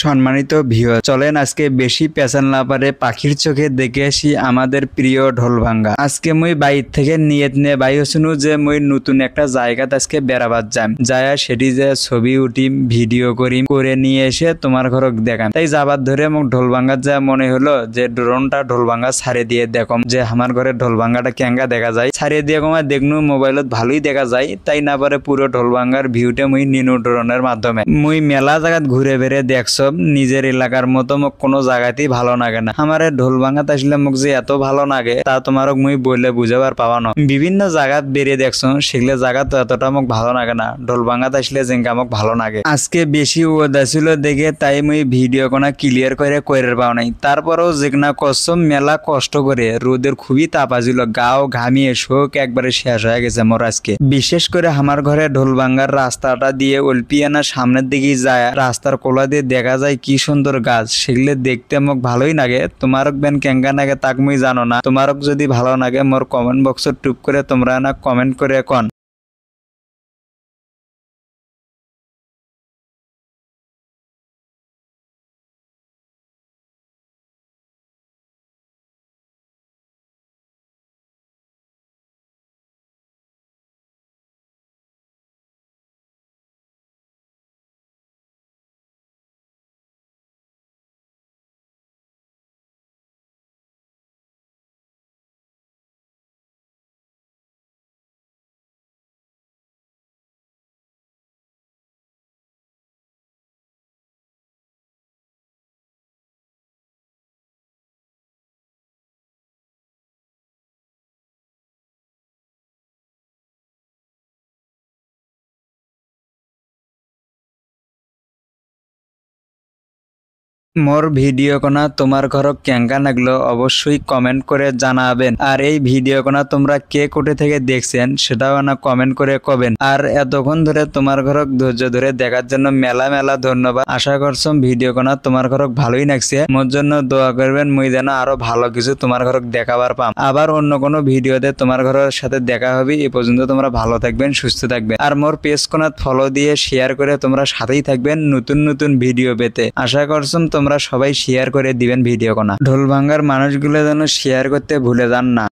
সম্মানিত ভিউয়ার, চলেন আজকে বেশি পেছাল না পারে পাখির চোখে দেখে আসি আমাদের প্রিয় ঢোলভাঙ্গা। আজকে মুই বাইর থেকে নিয়ত নিয়ে বাই হচ্ছু যে মুই নতুন একটা জায়গাতে আজকে বেড়াবার যাম, যায় সেটি যে ছবি উঠিম, ভিডিও করিম, করে নিয়ে এসে তোমার ঘরক দেখাম। তাই যাবার ধরে মোক ঢোলভাঙ্গার যা মনে হলো যে ড্রোনটা ঢোলভাঙ্গা ছাড়ে দিয়ে দেখম যে আমার ঘরে ঢোলভাঙ্গাটা কেঙ্গা দেখা যায়। ছাড়িয়ে দিয়ে কমা দেখনু মোবাইলত ভালোই দেখা যায়, তাই না পারে পুরো ঢোলভাঙ্গার ভিউটা মুই নিনু ড্রোনের মাধ্যমে। মুই মেলা জায়গাত ঘুরে বেড়ে দেখছ নিজের এলাকার মতো মোক কোনো জায়গাতেই ভালো লাগে না। আমার ঢোলভাঙ্গাত আসলে মোক যে এত ভালো লাগে তা তোমারক মুই বললে বুঝাবার পাবানো। বিভিন্ন জায়গাত বেরিয়ে দেখছ সেগুলো জায়গা তো এতটা মোক ভালো লাগে না, ঢোলভাঙ্গাত আসলে যেঙ্কা মোক ভালো লাগে। আজকে বেশি ওদা ছিল দেখে তাই মুই ভিডিও কোনা ক্লিয়ার করে পাও নাই। তারপরেও যেগনা কসম মেলা কষ্ট করে রোদের খুবই তাপ আছিল, গাও ঘামিয়ে শোক একবারে শেষ হয়ে গেছে মোর আজকে। বিশেষ করে আমার ঘরে ঢোলভাঙ্গার রাস্তাটা দিয়ে অল্পিয়ানা সামনের দিকে যায়, রাস্তার কোলা দিয়ে দেখা যায় কি সুন্দর গাছ, সেগুলো দেখতে মোক ভালোই লাগে। তোমারক বেন কেঙ্গা লাগে তাক মুই জানো না, তোমারক যদি ভালো লাগে মোর কমেন্ট বক্সত টুপ করে তোমরা না কমেন্ট করে কন। মোর ভিডিও কোনা তোমার ঘরক কেঙ্গা লাগলো অবশ্যই কমেন্ট করে জানাবেন। আর এই ভিডিও কোনা তোমরা কে কোটে থেকে দেখছেন সেটাও না কমেন্ট করে কবেন। আর এতক্ষণ ধরে তোমার ঘরক ধৈর্য ধরে দেখার জন্য মেলা মেলা ধন্যবাদ। আশা করছম ভিডিও কোনা তোমার ঘরক ভালোই লাগছে। মোর জন্য দোয়া করবেন মুই যেন আরো ভালো কিছু তোমার ঘরক দেখাবার পাম। আবার অন্য কোনো ভিডিওতে তোমার ঘরের সাথে দেখা হবে। এ পর্যন্ত তোমরা ভালো থাকবেন, সুস্থ থাকবেন। আর মোর পেজ কোনা ফলো দিয়ে শেয়ার করে তোমরা সাথেই থাকবেন নতুন নতুন ভিডিও পেতে। আশা করছম তোমরা সবাই শেয়ার করে দিবেন ভিডিও কোনা। ঢোলভাঙ্গার মানুষগুলো যেন শেয়ার করতে ভুলে যান না।